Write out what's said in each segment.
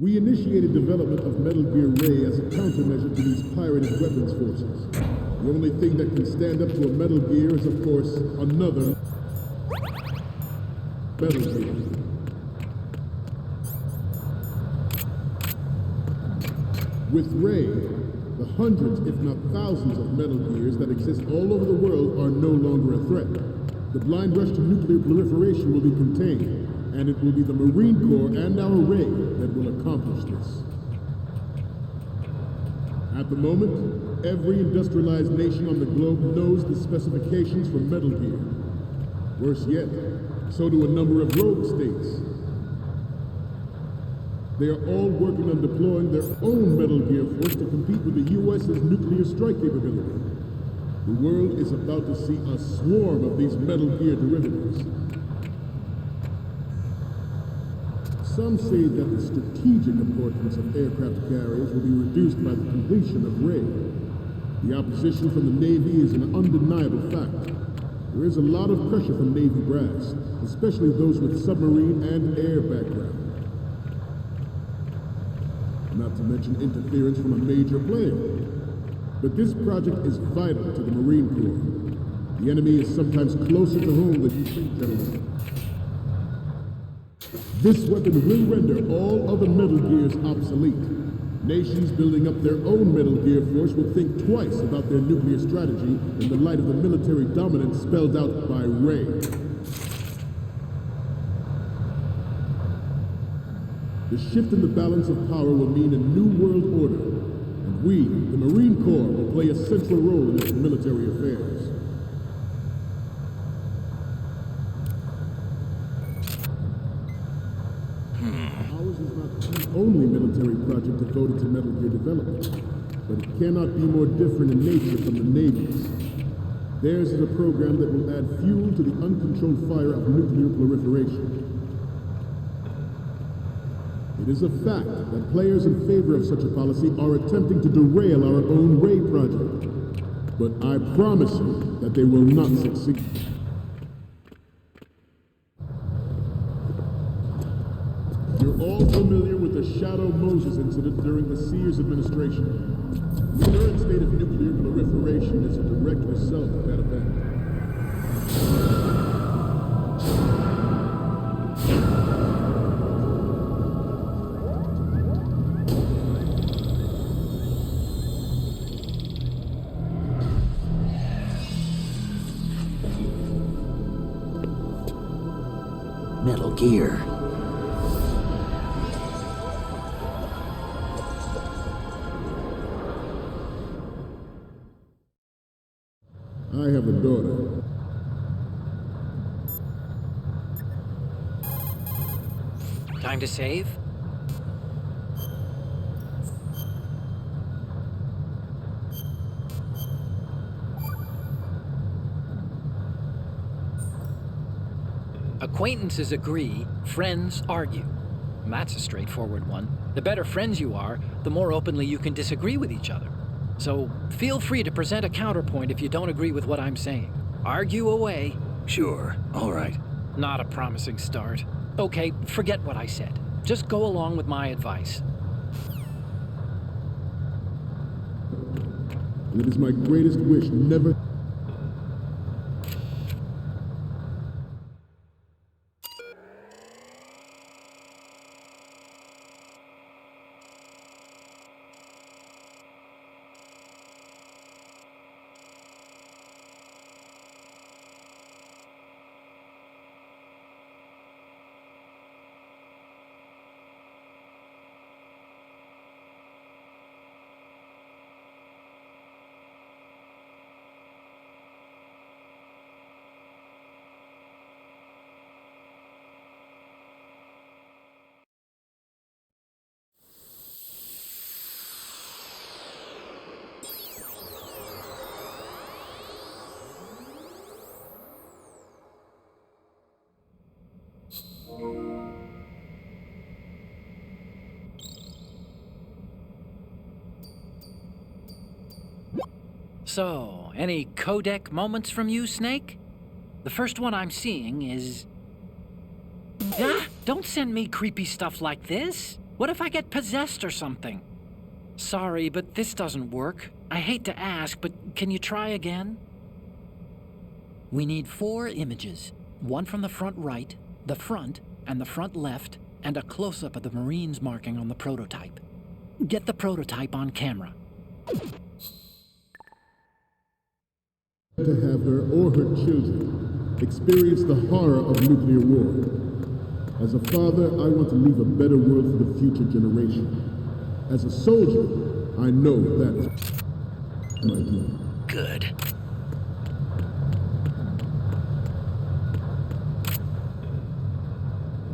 We initiated development of Metal Gear Ray as a countermeasure to these pirated weapons forces. The only thing that can stand up to a Metal Gear is, of course, another Metal Gear. With Ray, the hundreds, if not thousands, of Metal Gears that exist all over the world are no longer a threat. The blind rush to nuclear proliferation will be contained, and it will be the Marine Corps and our Ray that will accomplish this. At the moment, every industrialized nation on the globe knows the specifications for Metal Gear. Worse yet, so do a number of rogue states. They are all working on deploying their own Metal Gear force to compete with the U.S.'s nuclear strike capability. The world is about to see a swarm of these Metal Gear derivatives. Some say that the strategic importance of aircraft carriers will be reduced by the completion of Ray. The opposition from the Navy is an undeniable fact. There is a lot of pressure from Navy brass, especially those with submarine and air background. Not to mention interference from a major player. But this project is vital to the Marine Corps. The enemy is sometimes closer to home than you think, gentlemen. This weapon will render all other Metal Gears obsolete. Nations building up their own Metal Gear force will think twice about their nuclear strategy in the light of the military dominance spelled out by Ray. The shift in the balance of power will mean a new world order, and we, the Marine Corps, will play a central role in its military affairs. Ours is not the only military project devoted to Metal Gear development, but it cannot be more different in nature from the Navy's. Theirs is a program that will add fuel to the uncontrolled fire of nuclear proliferation. It is a fact that players in favor of such a policy are attempting to derail our own Ray project. But I promise you that they will not succeed. You're all familiar with the Shadow Moses incident during the Sears administration. The current state of nuclear proliferation is a direct result of that event. Metal Gear. I have a daughter. Time to save? Acquaintances agree, friends argue. And that's a straightforward one. The better friends you are, the more openly you can disagree with each other. So feel free to present a counterpoint if you don't agree with what I'm saying. Argue away. Sure, all right. Not a promising start. Okay, forget what I said. Just go along with my advice. And it is my greatest wish never... So, any codec moments from you, Snake? The first one I'm seeing is... Ah, don't send me creepy stuff like this. What if I get possessed or something? Sorry, but this doesn't work. I hate to ask, but can you try again? We need 4 images. One from the front right, the front, and the front left, and a close-up of the Marines marking on the prototype. Get the prototype on camera. To have her or her children experience the horror of nuclear war. As a father, I want to leave a better world for the future generation. As a soldier, I know that is my duty. Good.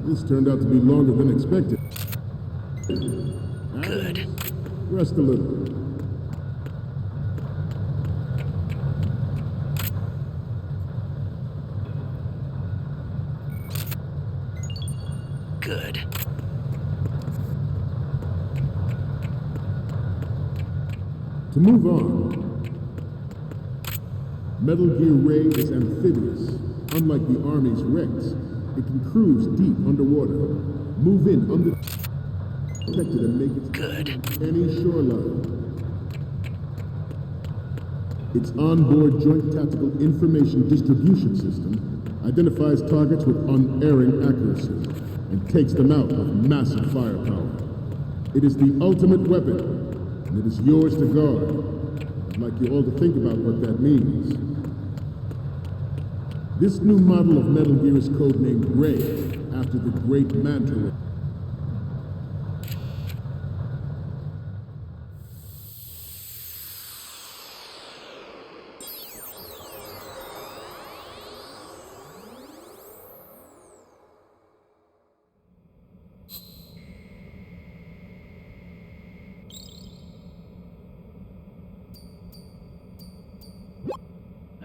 This turned out to be longer than expected. Good. Rest a little. Good. To move on, Metal Gear Ray is amphibious. Unlike the Army's Rex, it can cruise deep underwater, move in undetected and make its Good. any shoreline. Its onboard Joint Tactical Information Distribution System identifies targets with unerring accuracy and takes them out with massive firepower. It is the ultimate weapon, and it is yours to guard. I'd like you all to think about what that means. This new model of Metal Gear is codenamed Ray, after the great Manta Ray.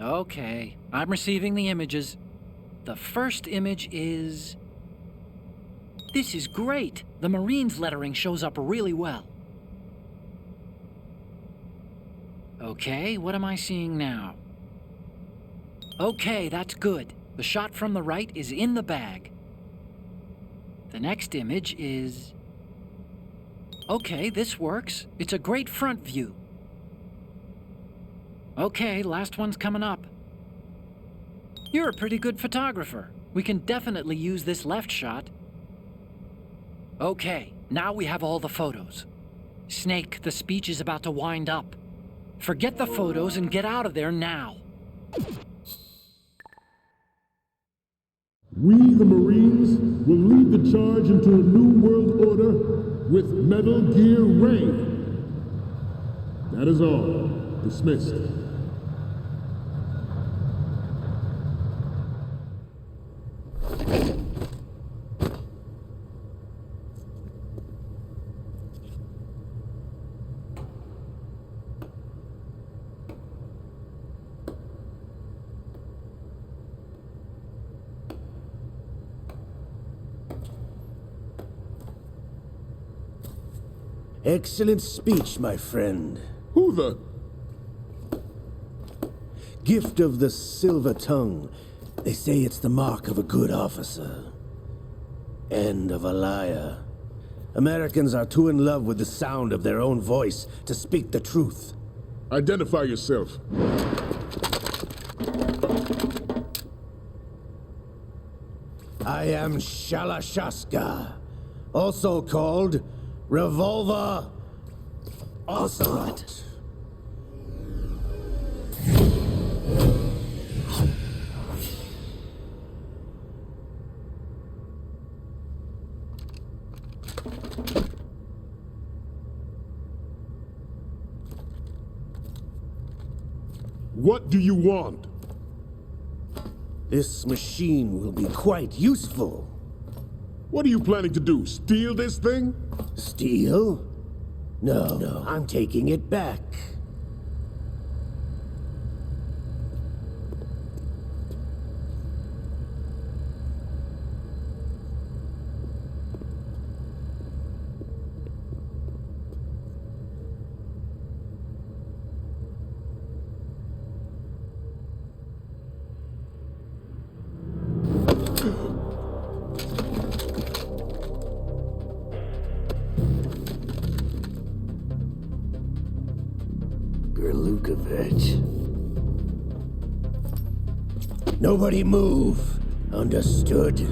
Okay, I'm receiving the images. The first image is... This is great! The Marines lettering shows up really well. Okay, what am I seeing now? Okay, that's good. The shot from the right is in the bag. The next image is... Okay, this works. It's a great front view. Okay, last one's coming up. You're a pretty good photographer. We can definitely use this left shot. Okay, now we have all the photos. Snake, the speech is about to wind up. Forget the photos and get out of there now. We, the Marines, will lead the charge into a new world order with Metal Gear Ray. That is all. Dismissed. Excellent speech, my friend. Who the... Gift of the silver tongue. They say it's the mark of a good officer. And of a liar. Americans are too in love with the sound of their own voice to speak the truth. Identify yourself. I am Shalashaska, also called Revolver Ocelot. What do you want? This machine will be quite useful. What are you planning to do? Steal this thing? Steal? No, I'm taking it back. Lukovich. Nobody move. Understood?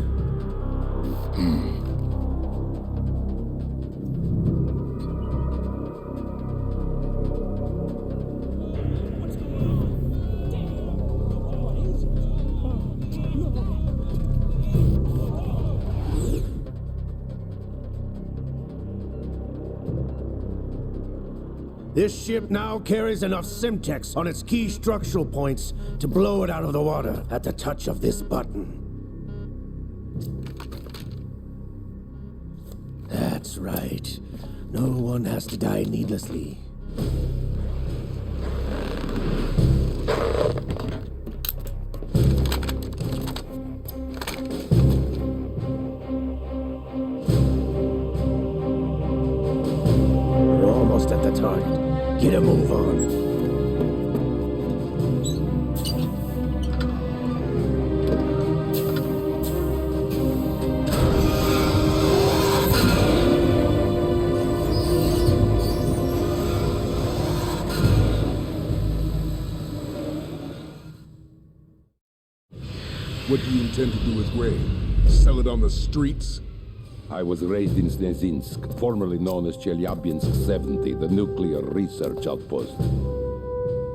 This ship now carries enough Simtex on its key structural points to blow it out of the water at the touch of this button. That's right. No one has to die needlessly. We're almost at the target. Get a move on. What do you intend to do with Ray? Sell it on the streets? I was raised in Snezinsk, formerly known as Chelyabinsk 70, the nuclear research outpost.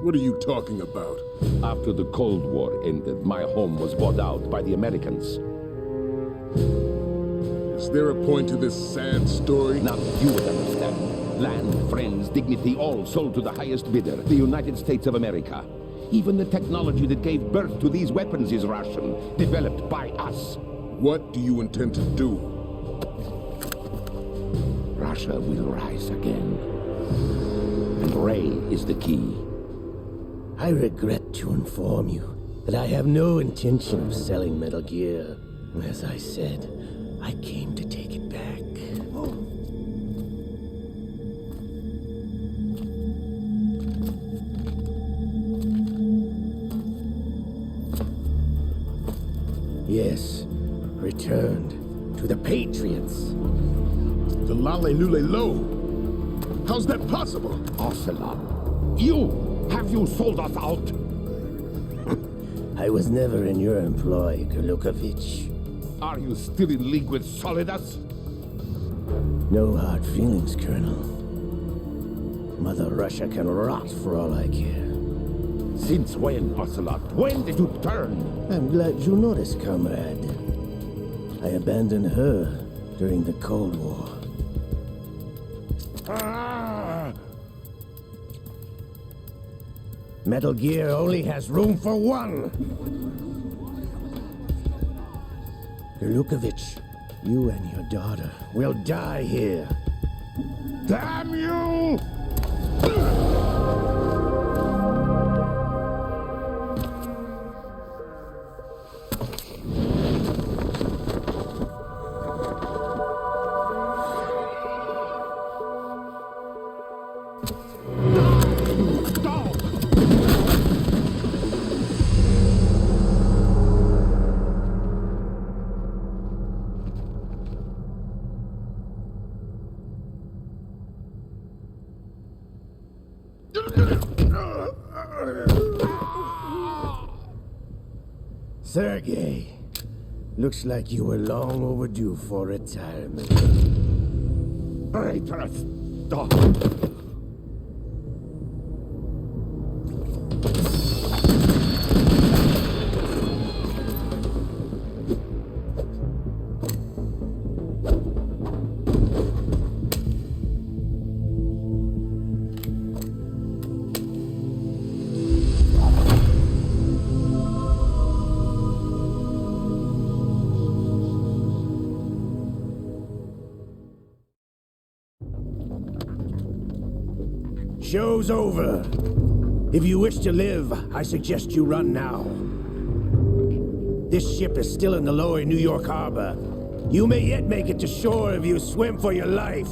What are you talking about? After the Cold War ended, my home was bought out by the Americans. Is there a point to this sad story? Now you would understand. Land, friends, dignity, all sold to the highest bidder, the United States of America. Even the technology that gave birth to these weapons is Russian, developed by us. What do you intend to do? Russia will rise again. And Ray is the key. I regret to inform you that I have no intention of selling Metal Gear. As I said, I came to take it back. Yes, returned to the Patriots. The Lale Lule Lo? How's that possible? Ocelot, have you sold us out? I was never in your employ, Gurlukovich. Are you still in league with Solidus? No hard feelings, Colonel. Mother Russia can rot for all I care. Since when, Ocelot? When did you turn? I'm glad you noticed, comrade. I abandoned her during the Cold War. Metal Gear only has room for one! Gurlukovich, you and your daughter will die here. Damn you! Sergei, looks like you were long overdue for retirement. Traitorous dog! Show's over. If you wish to live, I suggest you run now. This ship is still in the lower New York harbor. You may yet make it to shore if you swim for your life.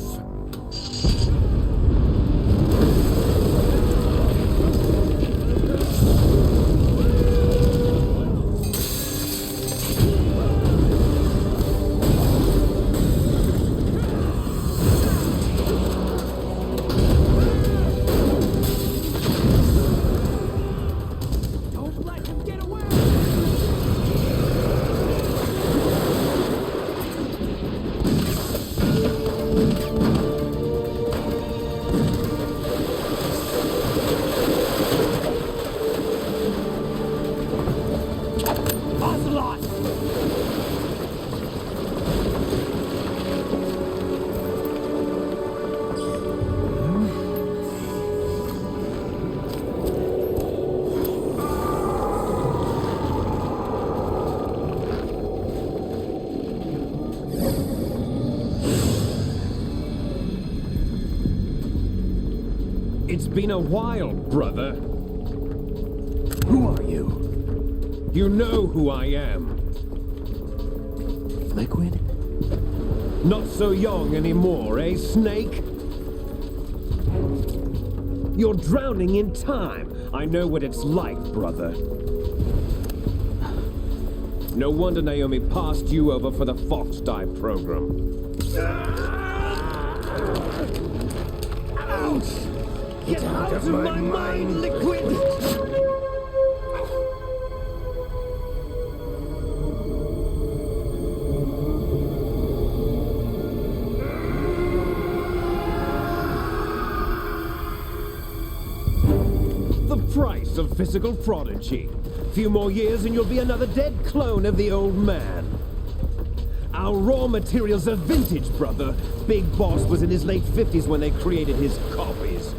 It's been a while, brother. Who are you? You know who I am. Liquid? Not so young anymore, eh, Snake? You're drowning in time. I know what it's like, brother. No wonder Naomi passed you over for the Fox Dive program. Get out of my mind, Liquid! The price of physical prodigy. Few more years and you'll be another dead clone of the old man. Our raw materials are vintage, brother. Big Boss was in his late 50s when they created his copies.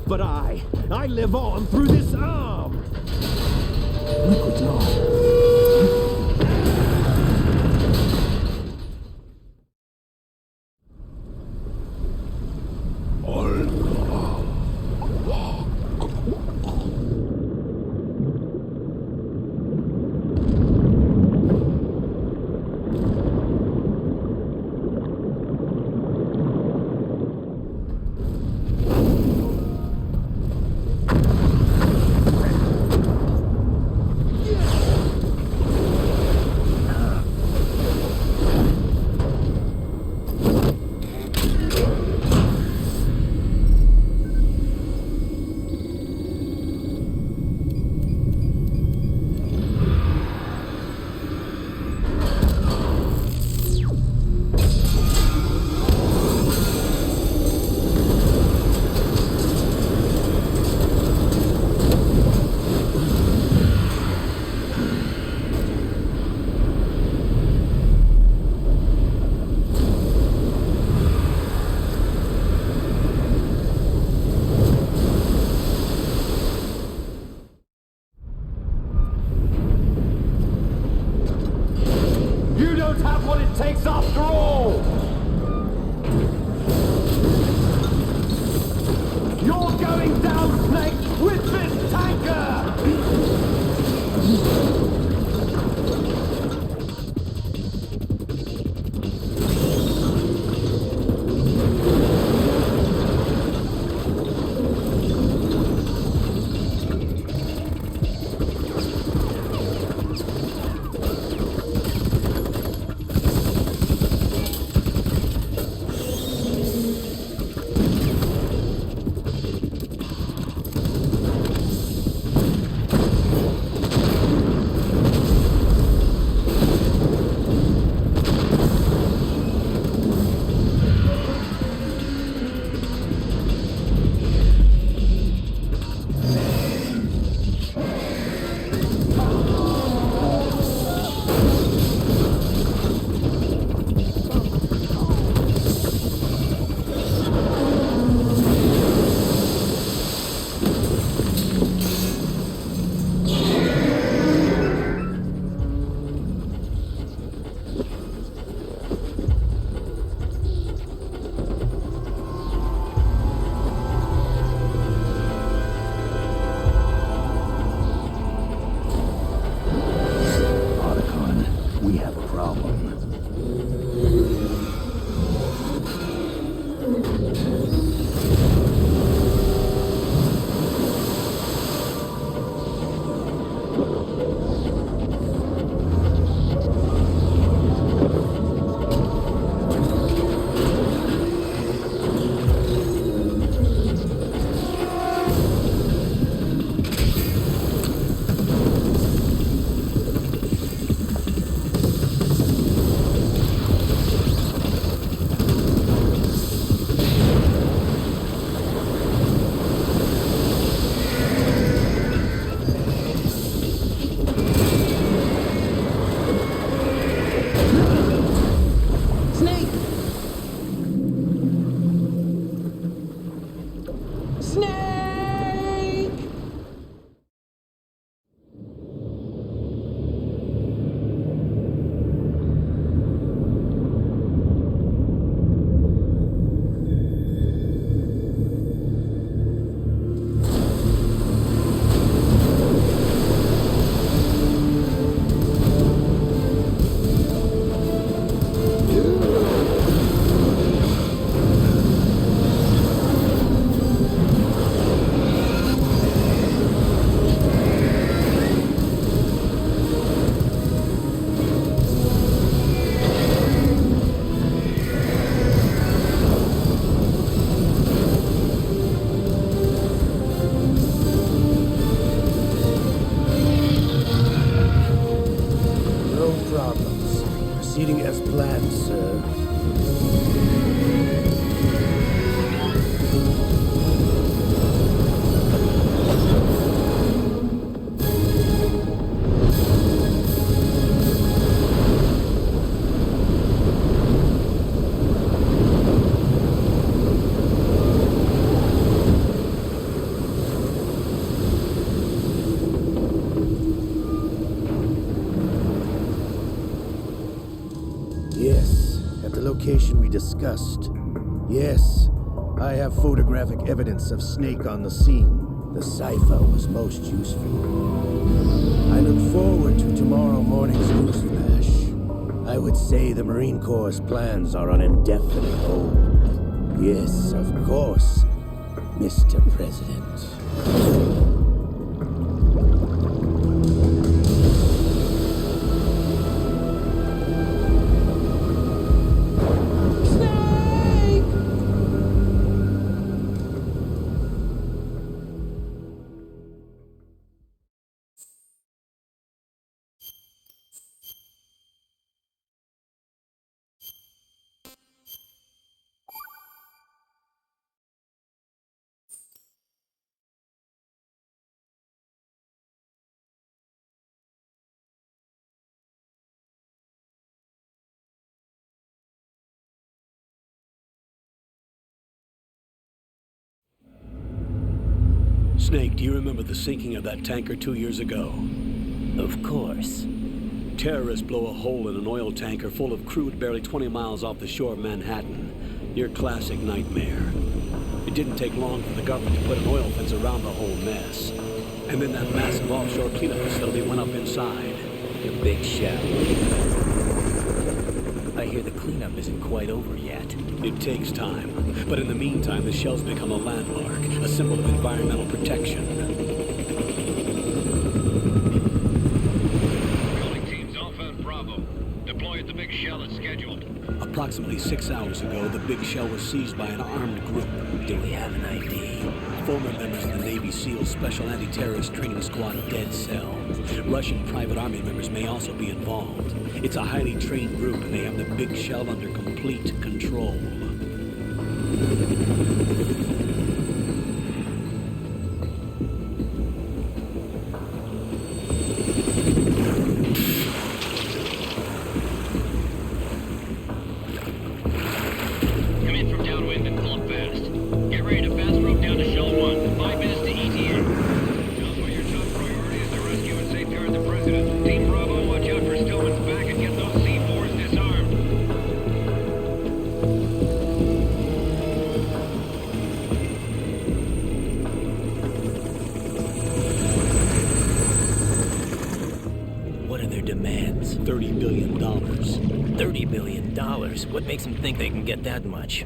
But I live on through this arm! Liquid's on. discussed. Yes, I have photographic evidence of Snake on the scene. The cipher was most useful. I look forward to tomorrow morning's news flash. I would say the Marine Corps' plans are on indefinite hold. Yes, of course, Mr. President. Snake, do you remember the sinking of that tanker 2 years ago? Of course. Terrorists blow a hole in an oil tanker full of crude barely 20 miles off the shore of Manhattan. Your classic nightmare. It didn't take long for the government to put an oil fence around the whole mess. And then that massive offshore cleanup facility went up inside. The Big Shell. I hear the cleanup isn't quite over yet. It takes time. But in the meantime, the shell's become a landmark, a symbol of environmental protection. Building teams Alpha and Bravo. Deploy at the Big Shell as scheduled. Approximately 6 hours ago, the Big Shell was seized by an armed group. Do we have an ID? Former members of the Navy SEALs Special Anti-Terrorist Training Squad Dead Cell. Russian private army members may also be involved. It's a highly trained group, and they have the Big Shell under complete control. Come in from downwind and pull up fast. Get ready to fast rope down to Shell 1. 5 minutes to ETA. Tell us your top priority is to rescue and safeguard the President. Team Bravo, watch out for Stillman's back and get those C4s disarmed. What are their demands? $30 billion. $30 billion? What makes them think they can get that much?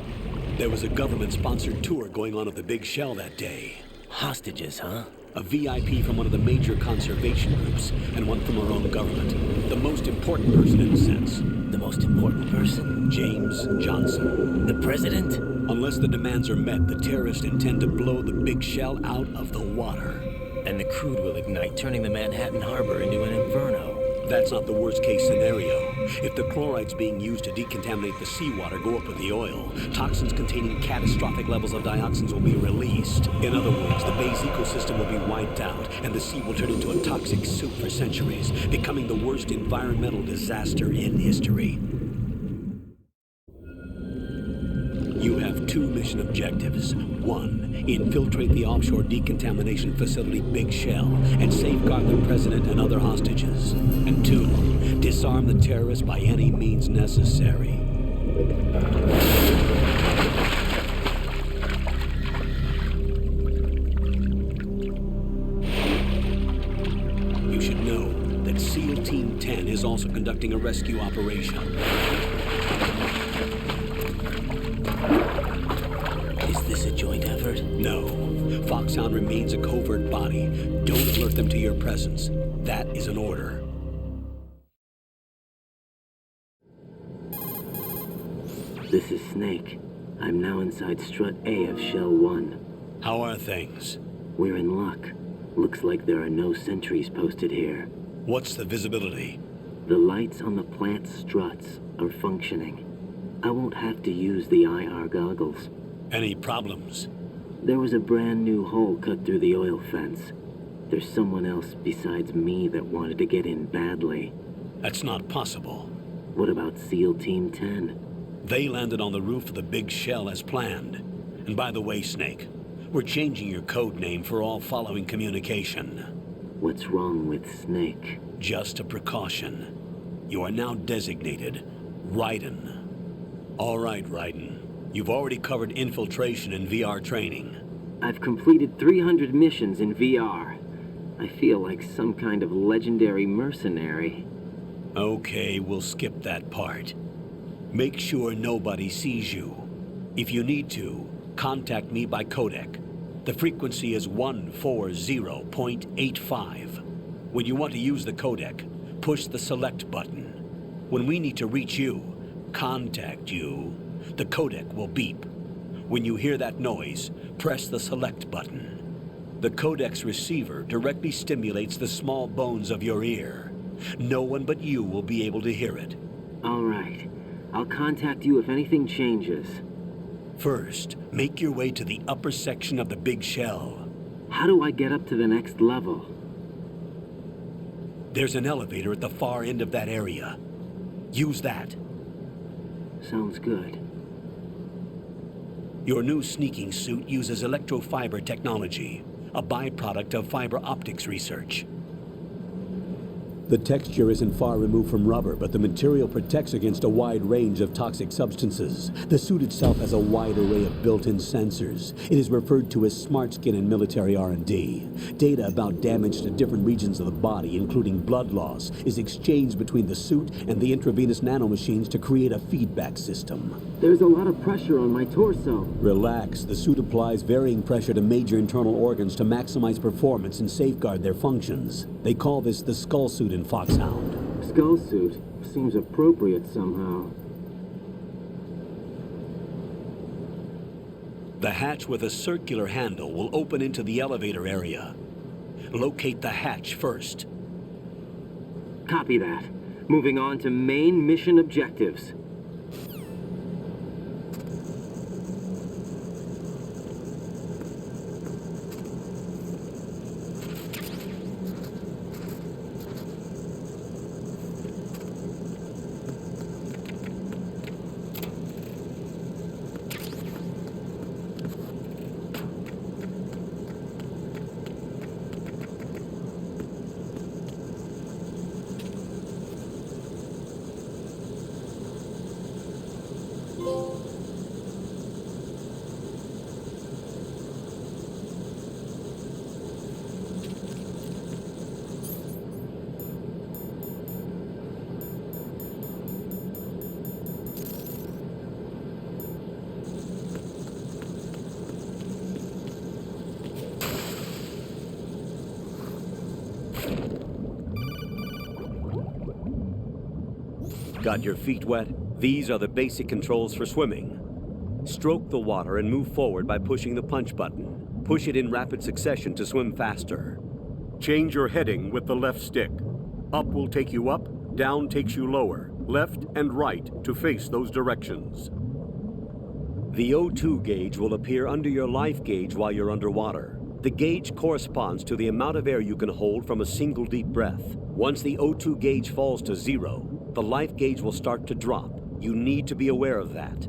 There was a government-sponsored tour going on at the Big Shell that day. Hostages, huh? A VIP from one of the major conservation groups, and one from our own government. The most important person in a sense. The most important person? James Johnson. The President? Unless the demands are met, the terrorists intend to blow the Big Shell out of the water. And the crude will ignite, turning the Manhattan Harbor into an inferno. That's not the worst-case scenario. If the chlorides being used to decontaminate the seawater go up with the oil, toxins containing catastrophic levels of dioxins will be released. In other words, the bay's ecosystem will be wiped out, and the sea will turn into a toxic soup for centuries, becoming the worst environmental disaster in history. You have 2 mission objectives. 1, infiltrate the offshore decontamination facility Big Shell and safeguard the President and other hostages. And 2, disarm the terrorists by any means necessary. You should know that SEAL Team 10 is also conducting a rescue operation. Is this a joint effort? No. Foxhound remains a covert body. Don't alert them to your presence. That is an order. This is Snake. I'm now inside Strut A of Shell 1. How are things? We're in luck. Looks like there are no sentries posted here. What's the visibility? The lights on the plant struts are functioning. I won't have to use the IR goggles. Any problems? There was a brand new hole cut through the oil fence. There's someone else besides me that wanted to get in badly. That's not possible. What about SEAL Team 10? They landed on the roof of the Big Shell as planned. And by the way, Snake, we're changing your code name for all following communication. What's wrong with Snake? Just a precaution. You are now designated Raiden. All right, Raiden. You've already covered infiltration and VR training. I've completed 300 missions in VR. I feel like some kind of legendary mercenary. Okay, we'll skip that part. Make sure nobody sees you. If you need to, contact me by codec. The frequency is 140.85. When you want to use the codec, push the select button. When we need to reach you, contact you, the codec will beep. When you hear that noise, press the select button. The codec's receiver directly stimulates the small bones of your ear. No one but you will be able to hear it. All right. I'll contact you if anything changes. First, make your way to the upper section of the big shell. How do I get up to the next level? There's an elevator at the far end of that area. Use that. Sounds good. Your new sneaking suit uses electrofiber technology, a byproduct of fiber optics research. The texture isn't far removed from rubber, but the material protects against a wide range of toxic substances. The suit itself has a wide array of built-in sensors. It is referred to as smart skin in military R&D. Data about damage to different regions of the body, including blood loss, is exchanged between the suit and the intravenous nanomachines to create a feedback system. There's a lot of pressure on my torso. Relax. The suit applies varying pressure to major internal organs to maximize performance and safeguard their functions. They call this the skull suit in Foxhound. Skull suit seems appropriate somehow. The hatch with a circular handle will open into the elevator area. Locate the hatch first. Copy that. Moving on to main mission objectives. Got your feet wet? These are the basic controls for swimming. Stroke the water and move forward by pushing the punch button. Push it in rapid succession to swim faster. Change your heading with the left stick. Up will take you up, down takes you lower, left and right to face those directions. The O2 gauge will appear under your life gauge while you're underwater. The gauge corresponds to the amount of air you can hold from a single deep breath. Once the O2 gauge falls to 0, the life gauge will start to drop. You need to be aware of that.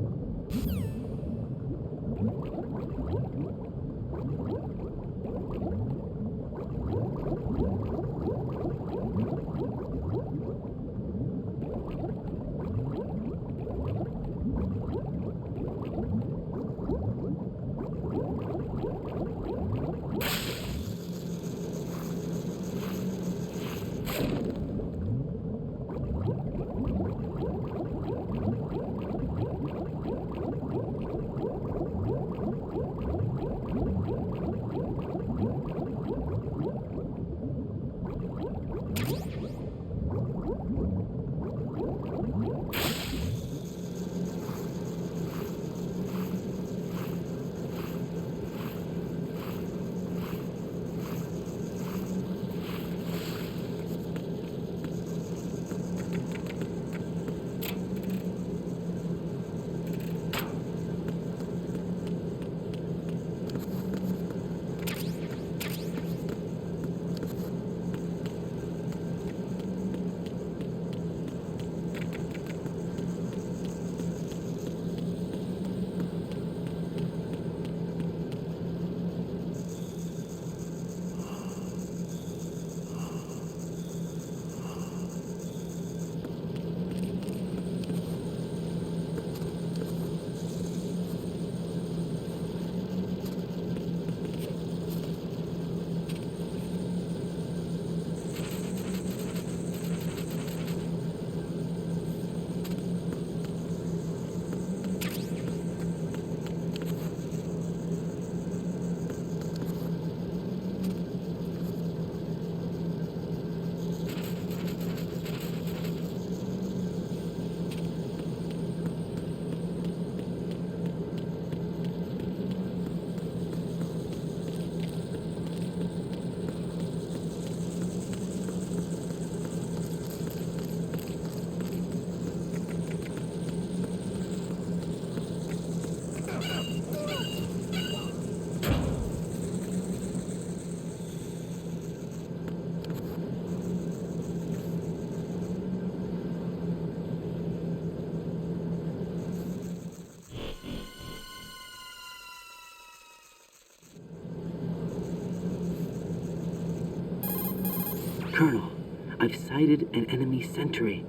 Colonel, I've sighted an enemy sentry.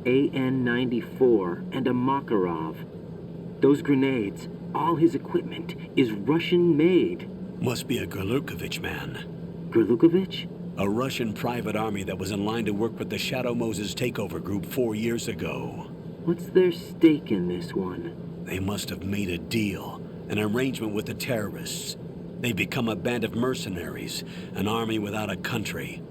AN-94 and a Makarov. Those grenades, all his equipment, is Russian-made. Must be a Gerlukovich man. Gerlukovich? A Russian private army that was in line to work with the Shadow Moses takeover group 4 years ago. What's their stake in this one? They must have made a deal, an arrangement with the terrorists. They've become a band of mercenaries, an army without a country.